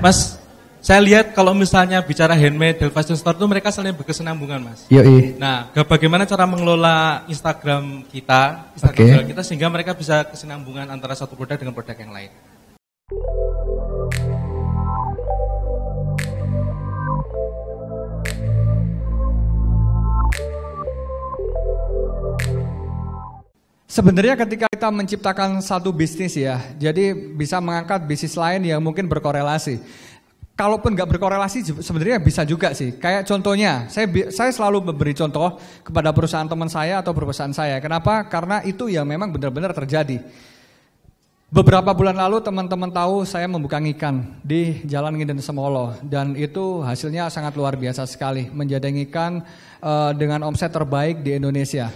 Mas, saya lihat kalau misalnya bicara handmade dan fashion store itu mereka saling berkesinambungan, Mas. Yoi. Nah, bagaimana cara mengelola Instagram jualan kita sehingga mereka bisa kesinambungan antara satu produk dengan produk yang lain? Sebenarnya ketika kita menciptakan satu bisnis ya, jadi bisa mengangkat bisnis lain yang mungkin berkorelasi. Kalaupun nggak berkorelasi sebenarnya bisa juga sih. Kayak contohnya, saya selalu memberi contoh kepada perusahaan teman saya atau perusahaan saya. Kenapa? Karena itu ya memang benar-benar terjadi. Beberapa bulan lalu teman-teman tahu saya membuka ikan di Jalan Nginden Semolo dan itu hasilnya sangat luar biasa sekali, menjadi ikan dengan omset terbaik di Indonesia.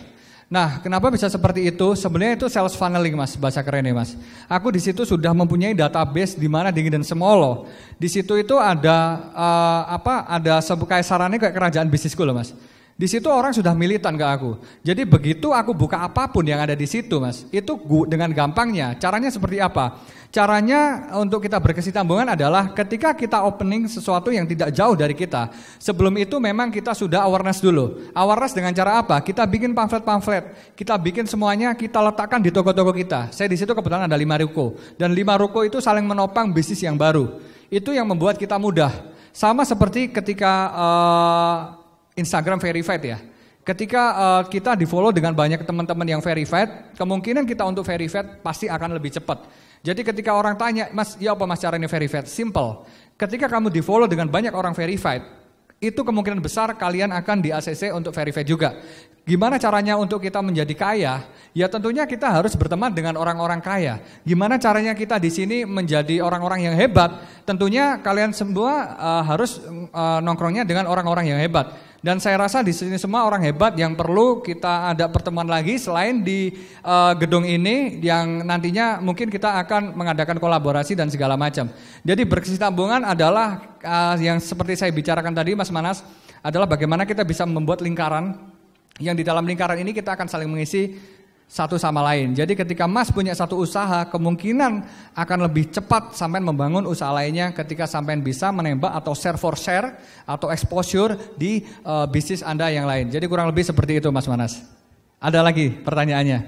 Nah, kenapa bisa seperti itu? Sebenarnya itu sales funneling, Mas, bahasa kerennya, Mas. Aku di situ sudah mempunyai database di mana di Nginden Semolo. Di situ itu ada ada kayak sarannya kayak kerajaan bisnisku loh, Mas. Di situ orang sudah militan ke aku. Jadi begitu aku buka apapun yang ada di situ, Mas, itu dengan gampangnya. Caranya seperti apa? Caranya untuk kita berkesinambungan adalah ketika kita opening sesuatu yang tidak jauh dari kita. Sebelum itu memang kita sudah awareness dulu. Awareness dengan cara apa? Kita bikin pamflet-pamflet. Kita bikin semuanya, kita letakkan di toko-toko kita. Saya di situ kebetulan ada 5 ruko. Dan 5 ruko itu saling menopang bisnis yang baru. Itu yang membuat kita mudah. Sama seperti ketika Instagram verified ya. Ketika kita di follow dengan banyak teman-teman yang verified, kemungkinan kita untuk verified pasti akan lebih cepat. Jadi ketika orang tanya, Mas, ya apa Mas caranya verified? Simple. Ketika kamu di follow dengan banyak orang verified, itu kemungkinan besar kalian akan di ACC untuk verified juga. Gimana caranya untuk kita menjadi kaya? Ya tentunya kita harus berteman dengan orang-orang kaya. Gimana caranya kita di sini menjadi orang-orang yang hebat? Tentunya kalian semua harus nongkrongnya dengan orang-orang yang hebat. Dan saya rasa di sini semua orang hebat yang perlu kita ada pertemuan lagi selain di gedung ini yang nantinya mungkin kita akan mengadakan kolaborasi dan segala macam. Jadi berkesinambungan adalah yang seperti saya bicarakan tadi, Mas Manas, adalah bagaimana kita bisa membuat lingkaran yang di dalam lingkaran ini kita akan saling mengisi satu sama lain. Jadi ketika Mas punya satu usaha, kemungkinan akan lebih cepat sampai membangun usaha lainnya ketika sampai bisa menembak atau share for share atau exposure di bisnis Anda yang lain. Jadi kurang lebih seperti itu, Mas Manas. Ada lagi pertanyaannya?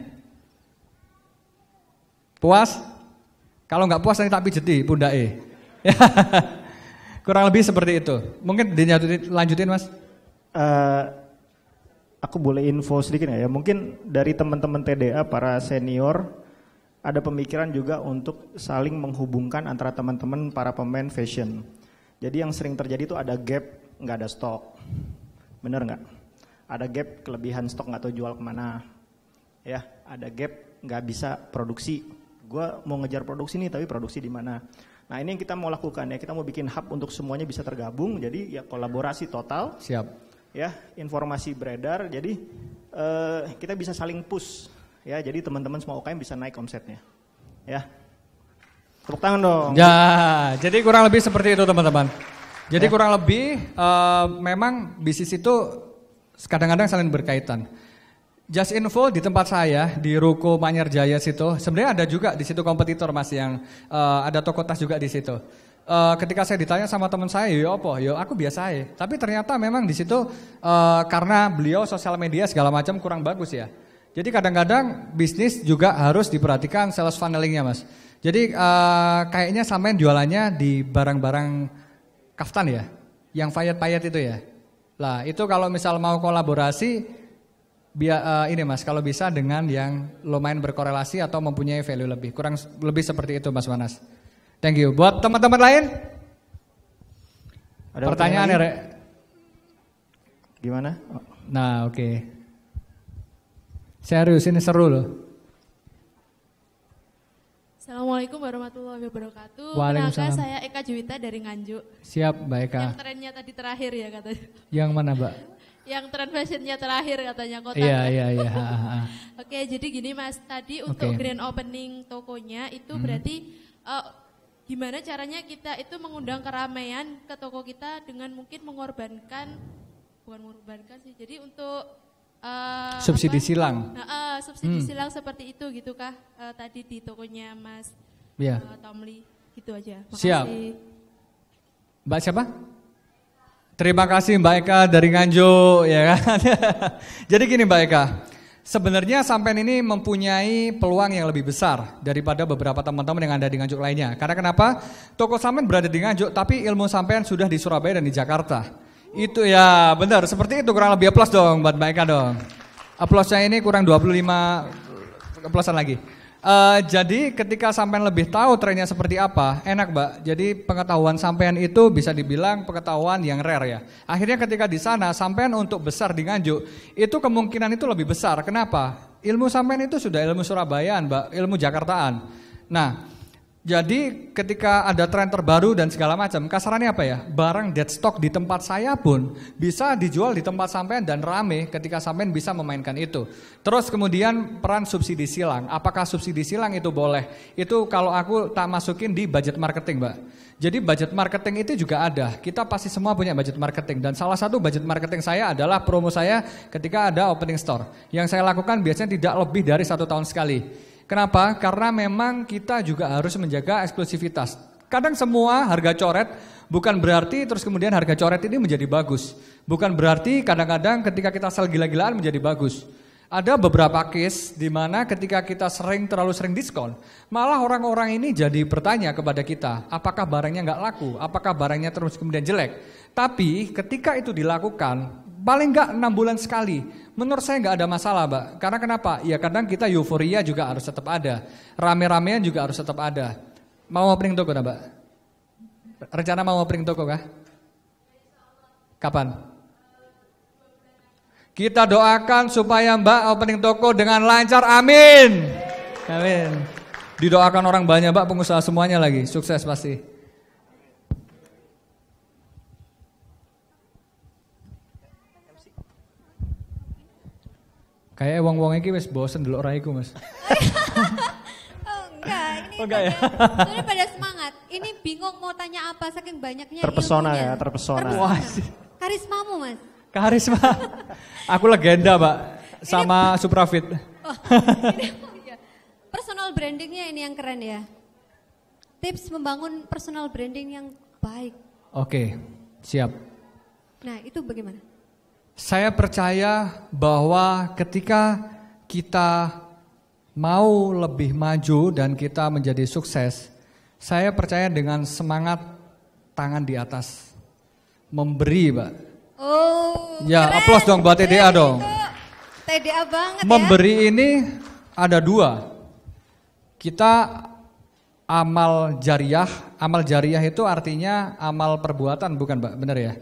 Puas? Kalau nggak puas nanti tak pijeti pundake. Kurang lebih seperti itu. Mungkin dilanjutin, Mas? Aku boleh info sedikit nggak ya? Mungkin dari teman-teman TDA para senior ada pemikiran juga untuk saling menghubungkan antara teman-teman para pemain fashion. Jadi yang sering terjadi itu ada gap, nggak ada stok, bener nggak? Ada gap kelebihan stok nggak tahu jual kemana, ya? Ada gap nggak bisa produksi. Gue mau ngejar produksi nih tapi produksi di mana? Nah ini yang kita mau lakukan ya, kita mau bikin hub untuk semuanya bisa tergabung. Jadi ya kolaborasi total. Siap. Ya, informasi beredar, jadi kita bisa saling push, ya. Jadi teman-teman semua UKM bisa naik omsetnya, ya. Tepuk tangan dong. Ya, jadi kurang lebih seperti itu teman-teman. Jadi kurang lebih memang bisnis itu kadang-kadang saling berkaitan. Just info di tempat saya di Ruko Manyar Jaya situ, sebenarnya ada juga di situ kompetitor Mas yang ada toko tas juga di situ. Ketika saya ditanya sama teman saya, yo apa, yo aku biasa ya. Tapi ternyata memang di situ karena beliau sosial media segala macam kurang bagus ya. Jadi kadang-kadang bisnis juga harus diperhatikan sales funnelingnya, Mas. Jadi kayaknya sampean jualannya di barang-barang kaftan ya, yang payet-payet itu ya. Lah itu kalau misal mau kolaborasi, ini Mas, kalau bisa dengan yang lumayan berkorelasi atau mempunyai value lebih. Kurang lebih seperti itu Mas Manas. Thank you. Buat teman-teman lain? Ada pertanyaan ya, Rek? Gimana? Nah, oke. Serius, ini seru loh. Assalamualaikum warahmatullahi wabarakatuh. Waalaikumsalam. Perkenalkan saya Eka Juwita dari Nganjuk. Siap, Mbak Eka. Yang trennya tadi terakhir ya katanya. Yang mana, Mbak? Yang tren fashionnya terakhir katanya kota. Iya. Oke, jadi gini Mas, tadi untuk grand opening tokonya itu berarti gimana caranya kita itu mengundang keramaian ke toko kita dengan mungkin bukan mengorbankan sih, jadi untuk subsidi silang. Subsidi silang seperti itu gitu kah tadi di tokonya Mas Tomli gitu aja. Makasih. Siap. Mbak siapa? Terima kasih Mbak Eka dari Nganjuk, ya kan? Jadi gini Mbak Eka, sebenarnya sampean ini mempunyai peluang yang lebih besar daripada beberapa teman-teman yang ada di Nganjuk lainnya. Karena kenapa? Toko sampean berada di Nganjuk, tapi ilmu sampean sudah di Surabaya dan di Jakarta. Itu ya benar, seperti itu, kurang lebih aplaus dong buat Mbak Eka dong. Aplausnya ini kurang 25 aplausan lagi. Jadi ketika sampean lebih tahu trennya seperti apa, enak Mbak. Jadi pengetahuan sampean itu bisa dibilang pengetahuan yang rare ya. Akhirnya ketika di sana sampean untuk besar di Nganjuk, itu kemungkinan itu lebih besar. Kenapa? Ilmu sampean itu sudah ilmu Surabayaan Mbak, ilmu Jakartaan. Nah, jadi ketika ada tren terbaru dan segala macam, kasarannya apa ya? Barang dead stock di tempat saya pun bisa dijual di tempat sampean dan rame ketika sampean bisa memainkan itu. Terus kemudian peran subsidi silang. Apakah subsidi silang itu boleh? Itu kalau aku tak masukin di budget marketing, Mbak. Jadi budget marketing itu juga ada. Kita pasti semua punya budget marketing. Dan salah satu budget marketing saya adalah promo saya ketika ada opening store. Yang saya lakukan biasanya tidak lebih dari 1 tahun sekali. Kenapa? Karena memang kita juga harus menjaga eksklusivitas. Kadang semua harga coret bukan berarti terus kemudian harga coret ini menjadi bagus. Bukan berarti kadang-kadang ketika kita sel gila-gilaan menjadi bagus. Ada beberapa case di mana ketika kita terlalu sering diskon, malah orang-orang ini jadi bertanya kepada kita, apakah barangnya nggak laku, apakah barangnya terus kemudian jelek. Tapi ketika itu dilakukan, paling nggak 6 bulan sekali, menurut saya nggak ada masalah Mbak. Karena kenapa? Ya kadang kita euforia juga harus tetap ada, rame-ramean juga harus tetap ada. Mau opening toko Mbak? Rencana mau opening toko kah? Kapan? Kita doakan supaya Mbak opening toko dengan lancar, amin. Amin. Didoakan orang banyak Mbak, pengusaha semuanya lagi, sukses pasti. Kayak wong-wong iki wis bosen delok raiku, Mas. Enggak ya. Soalnya pada semangat. Ini bingung mau tanya apa saking banyaknya terpesona ilmunya. Ya, terpesona. Karismamu, Mas. Karisma. Aku legenda, Mbak. Sama Suprafit. Iya. Personal brandingnya ini yang keren ya. Tips membangun personal branding yang baik. Oke, siap. Nah, itu bagaimana? Saya percaya bahwa ketika kita mau lebih maju dan kita menjadi sukses, saya percaya dengan semangat tangan di atas. Memberi, Mbak. Oh, ya, keren, aplaus dong buat TDA dong. TDA banget Memberi ya. Ini ada 2. Kita amal jariah. Amal jariah itu artinya amal perbuatan, bukan Mbak? Benar ya?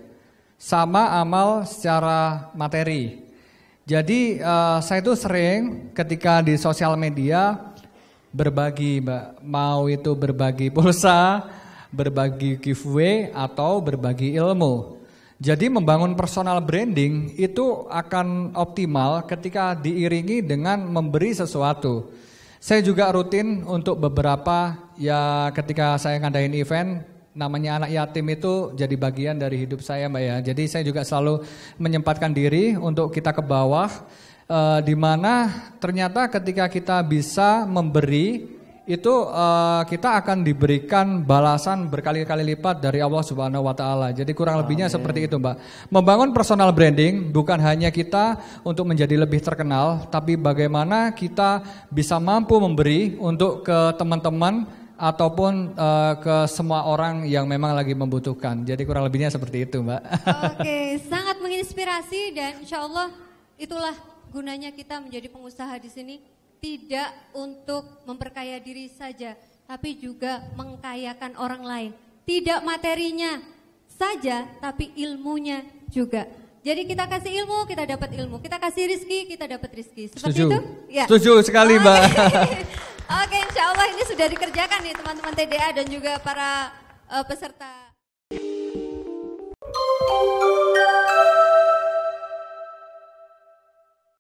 Sama amal secara materi. Jadi saya itu sering ketika di sosial media berbagi Mbak, mau itu berbagi pulsa, berbagi giveaway atau berbagi ilmu. Jadi membangun personal branding itu akan optimal ketika diiringi dengan memberi sesuatu. Saya juga rutin untuk beberapa ya ketika saya ngadain event, namanya anak yatim itu jadi bagian dari hidup saya Mbak ya. Jadi saya juga selalu menyempatkan diri untuk kita ke bawah, di mana ternyata ketika kita bisa memberi itu kita akan diberikan balasan berkali-kali lipat dari Allah Subhanahu wa taala. Jadi kurang lebihnya seperti itu, Mbak. Membangun personal branding bukan hanya kita untuk menjadi lebih terkenal, tapi bagaimana kita bisa mampu memberi untuk ke teman-teman ataupun ke semua orang yang memang lagi membutuhkan. Jadi kurang lebihnya seperti itu, Mbak. Oke, sangat menginspirasi dan insya Allah itulah gunanya kita menjadi pengusaha di sini. Tidak untuk memperkaya diri saja, tapi juga mengkayakan orang lain. Tidak materinya saja, tapi ilmunya juga. Jadi kita kasih ilmu, kita dapat ilmu. Kita kasih rizki, kita dapat rizki. Seperti Setuju. itu? Ya. Setuju sekali, Mbak. Oke, insya Allah ini sudah dikerjakan nih teman-teman TDA dan juga para peserta.